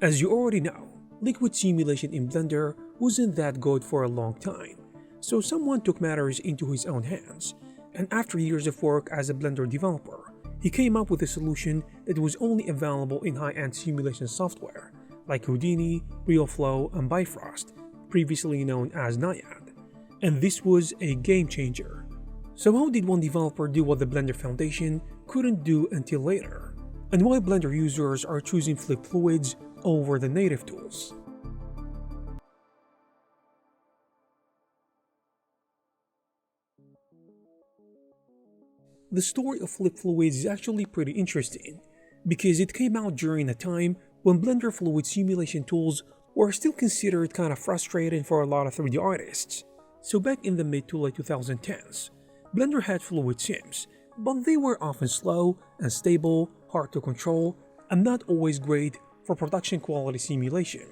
As you already know, liquid simulation in Blender wasn't that good for a long time, so someone took matters into his own hands, and after years of work as a Blender developer, he came up with a solution that was only available in high-end simulation software like Houdini, Flow, and Bifrost, previously known as Niaiad. And this was a game changer. So how did one developer do what the Blender Foundation couldn't do until later? And why Blender users are choosing flip fluids over the native tools? The story of flip fluids is actually pretty interesting, because it came out during a time when Blender fluid simulation tools were still considered kind of frustrating for a lot of 3D artists. So back in the mid to late 2010s, Blender had fluid sims, but they were often slow, unstable, hard to control, and not always great for production quality simulation.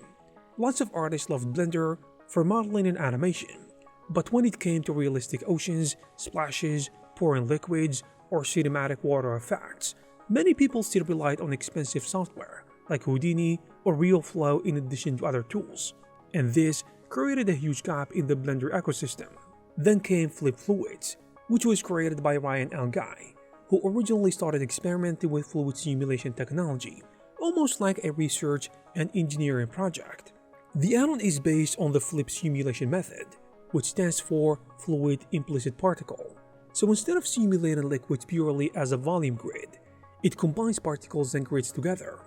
Lots of artists loved Blender for modeling and animation, but when it came to realistic oceans, splashes, pouring liquids, or cinematic water effects, many people still relied on expensive software like Houdini or RealFlow in addition to other tools, and this created a huge gap in the Blender ecosystem. Then came Flip Fluids, which was created by Ryan L. Guy, who originally started experimenting with fluid simulation technology, almost like a research and engineering project. The add-on is based on the flip simulation method, which stands for Fluid Implicit Particle. So instead of simulating liquids purely as a volume grid, it combines particles and grids together,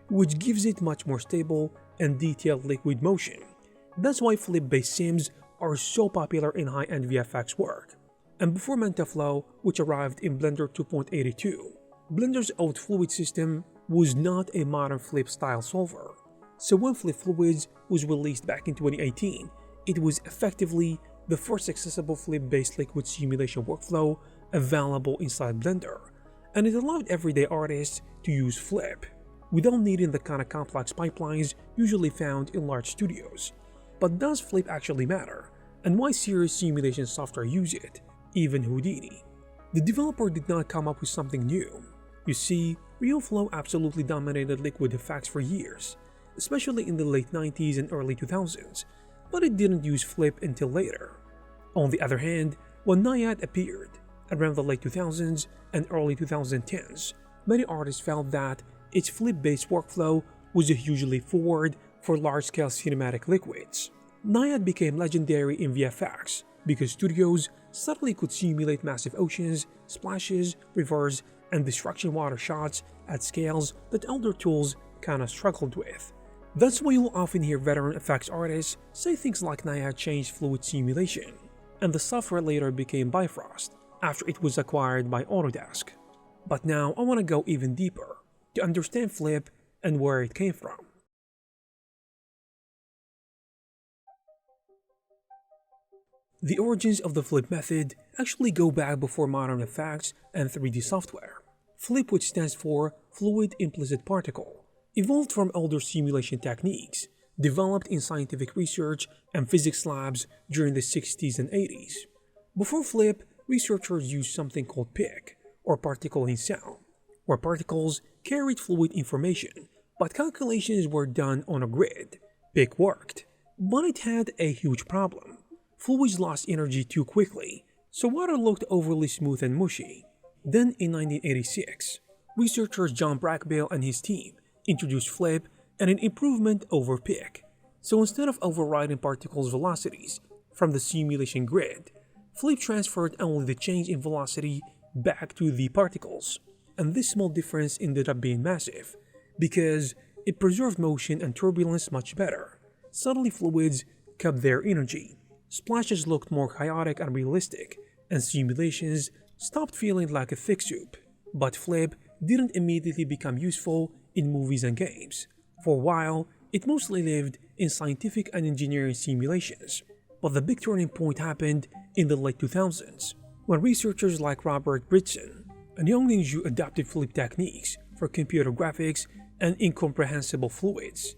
which gives it much more stable and detailed liquid motion. That's why flip-based sims are so popular in high-end VFX work. And before MentaFlow, which arrived in Blender 2.82, Blender's old fluid system was not a modern flip style solver. So when Flip Fluids was released back in 2018, it was effectively the first accessible flip-based liquid simulation workflow available inside Blender, and it allowed everyday artists to use Flip without needing the kind of complex pipelines usually found in large studios. But does Flip actually matter, and why serious simulation software use it, even Houdini? The developer did not come up with something new. You see, RealFlow absolutely dominated liquid effects for years, especially in the late 90s and early 2000s, but it didn't use Flip until later. On the other hand, when Niaiad appeared, around the late 2000s and early 2010s, many artists felt that its flip-based workflow was a huge leap forward for large-scale cinematic liquids. Niaiad became legendary in VFX because studios suddenly could simulate massive oceans, splashes, rivers, and destruction water shots at scales that older tools kinda struggled with. That's why you'll often hear veteran effects artists say things like Niaiad changed fluid simulation, and the software later became Bifrost after it was acquired by Autodesk. But now I want to go even deeper to understand Flip and where it came from. The origins of the Flip method actually go back before modern effects and 3D software. Flip, which stands for Fluid Implicit Particle, evolved from older simulation techniques developed in scientific research and physics labs during the 60s and 80s. Before Flip, researchers used something called PIC, or particle in cell, where particles carried fluid information, but calculations were done on a grid. PIC worked, but it had a huge problem. Fluids lost energy too quickly, so water looked overly smooth and mushy. Then in 1986, researchers John Brackbill and his team introduced Flip and an improvement over PIC. So instead of overriding particles' velocities from the simulation grid, Flip transferred only the change in velocity back to the particles. And this small difference ended up being massive, because it preserved motion and turbulence much better. Suddenly fluids kept their energy, splashes looked more chaotic and realistic, and simulations stopped feeling like a thick soup. But Flip didn't immediately become useful in movies and games. For a while, it mostly lived in scientific and engineering simulations. But the big turning point happened in the late 2000s, when researchers like Robert Britson and Yang Ning adopted Flip techniques for computer graphics and incomprehensible fluids.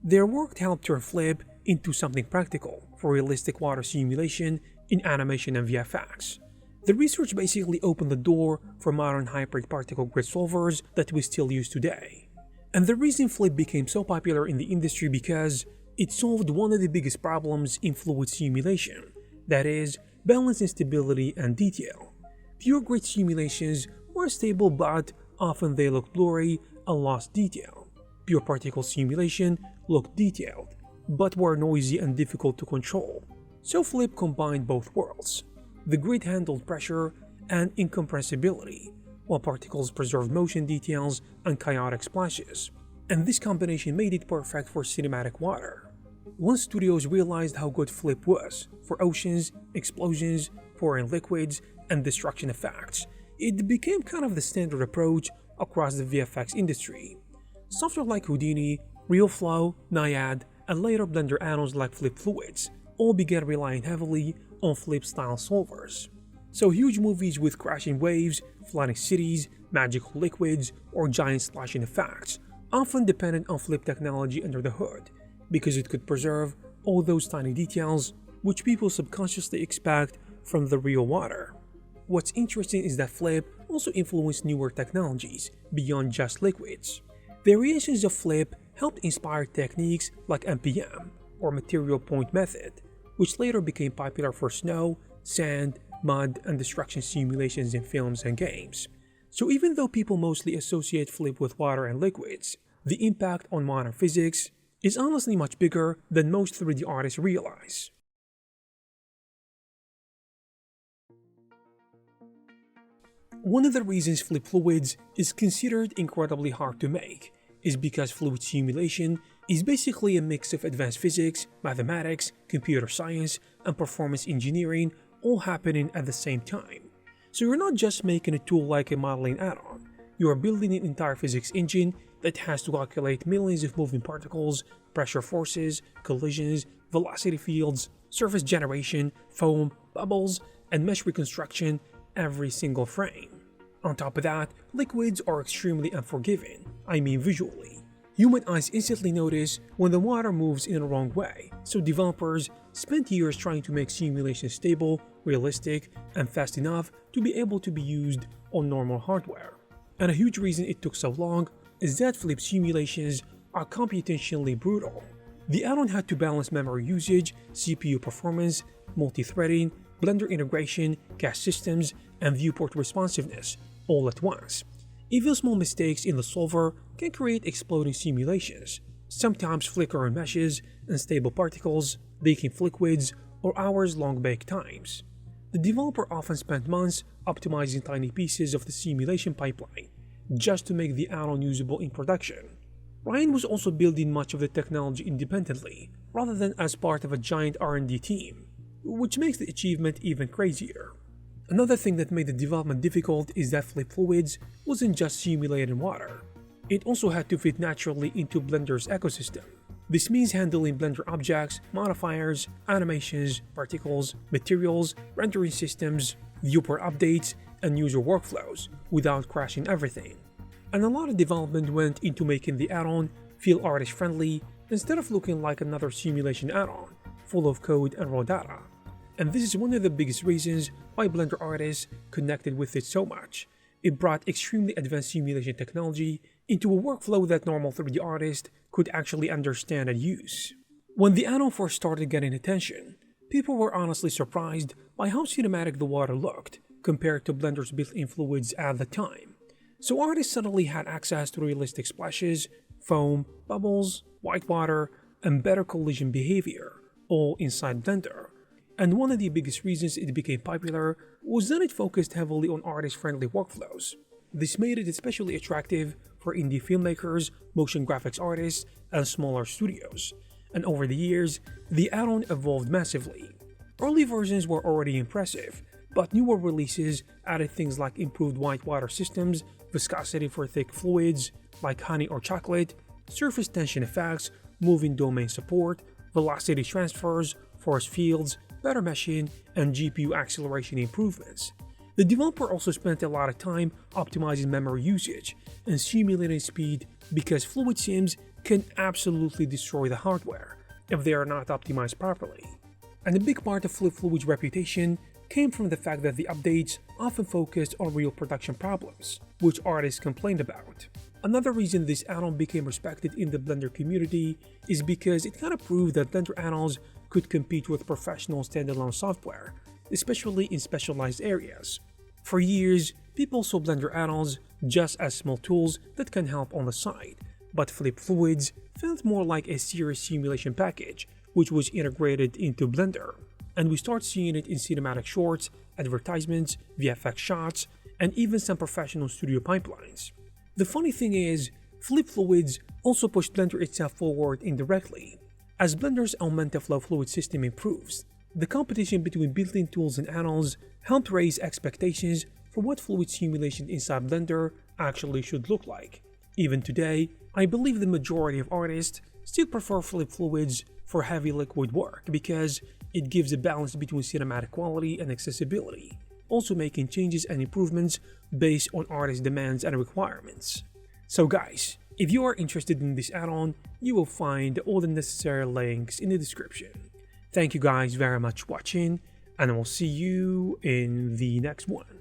Their work helped turn Flip into something practical for realistic water simulation in animation and VFX. The research basically opened the door for modern hybrid particle grid solvers that we still use today. And the reason Flip became so popular in the industry because it solved one of the biggest problems in fluid simulation, that is, balance instability and detail. Pure grid simulations were stable, but often they looked blurry and lost detail. Pure particle simulation looked detailed, but were noisy and difficult to control. So Flip combined both worlds. The grid handled pressure and incompressibility, while particles preserved motion details and chaotic splashes. And this combination made it perfect for cinematic water. Once studios realized how good Flip was for oceans, explosions, pouring liquids, and destruction effects, it became kind of the standard approach across the VFX industry. Software like Houdini, RealFlow, Niaiad, and later Blender add-ons like Flip Fluids all began relying heavily on Flip-style solvers. So huge movies with crashing waves, flooding cities, magical liquids, or giant splashing effects often depended on Flip technology under the hood, because it could preserve all those tiny details which people subconsciously expect from the real water. What's interesting is that Flip also influenced newer technologies beyond just liquids. Variations of Flip helped inspire techniques like MPM, or Material Point Method, which later became popular for snow, sand, mud, and destruction simulations in films and games. So even though people mostly associate Flip with water and liquids, the impact on modern physics is honestly much bigger than most 3D artists realize. One of the reasons Flip Fluids is considered incredibly hard to make is because fluid simulation is basically a mix of advanced physics, mathematics, computer science, and performance engineering all happening at the same time. So you're not just making a tool like a modeling add-on, you are building an entire physics engine that has to calculate millions of moving particles, pressure forces, collisions, velocity fields, surface generation, foam, bubbles, and mesh reconstruction every single frame. On top of that, liquids are extremely unforgiving, I mean visually. Human eyes instantly notice when the water moves in the wrong way, so developers spent years trying to make simulations stable, realistic, and fast enough to be able to be used on normal hardware. And a huge reason it took so long is that Flip simulations are computationally brutal. The add-on had to balance memory usage, CPU performance, multi-threading, Blender integration, cache systems, and viewport responsiveness all at once. Even small mistakes in the solver can create exploding simulations, sometimes flickering meshes, unstable particles, leaking liquids, or hours-long bake times. The developer often spent months optimizing tiny pieces of the simulation pipeline just to make the add-on usable in production. Ryan was also building much of the technology independently, rather than as part of a giant R&D team, which makes the achievement even crazier. Another thing that made the development difficult is that Flip Fluids wasn't just simulating water. It also had to fit naturally into Blender's ecosystem. This means handling Blender objects, modifiers, animations, particles, materials, rendering systems, viewport updates, and user workflows without crashing everything. And a lot of development went into making the add-on feel artist-friendly instead of looking like another simulation add-on, full of code and raw data. And this is one of the biggest reasons why Blender artists connected with it so much. It brought extremely advanced simulation technology into a workflow that normal 3D artists could actually understand and use. When the add-on first started getting attention, people were honestly surprised by how cinematic the water looked compared to Blender's built-in fluids at the time. So artists suddenly had access to realistic splashes, foam, bubbles, white water, and better collision behavior, all inside Blender. And one of the biggest reasons it became popular was that it focused heavily on artist-friendly workflows. This made it especially attractive for indie filmmakers, motion graphics artists, and smaller studios. And over the years, the add-on evolved massively. Early versions were already impressive, but newer releases added things like improved white water systems, viscosity for thick fluids like honey or chocolate, surface tension effects, moving domain support, velocity transfers, force fields, better meshing, and GPU acceleration improvements. The developer also spent a lot of time optimizing memory usage and simulating speed because fluid sims can absolutely destroy the hardware if they are not optimized properly. And a big part of Flip Fluid's reputation came from the fact that the updates often focused on real production problems, which artists complained about. Another reason this add-on became respected in the Blender community is because it kind of proved that Blender add-ons could compete with professional standalone software, especially in specialized areas. For years, people saw Blender add-ons just as small tools that can help on the side, but Flip Fluids felt more like a serious simulation package, which was integrated into Blender. And we start seeing it in cinematic shorts, advertisements, VFX shots, and even some professional studio pipelines. The funny thing is, Flip Fluids also pushed Blender itself forward indirectly. As Blender's Augmented Flow Fluid system improves, the competition between built-in tools and add-ons helped raise expectations for what fluid simulation inside Blender actually should look like. Even today, I believe the majority of artists still prefer Flip Fluids for heavy liquid work because it gives a balance between cinematic quality and accessibility, also making changes and improvements based on artist demands and requirements. So guys, if you are interested in this add-on, you will find all the necessary links in the description. Thank you guys very much for watching, and I will see you in the next one.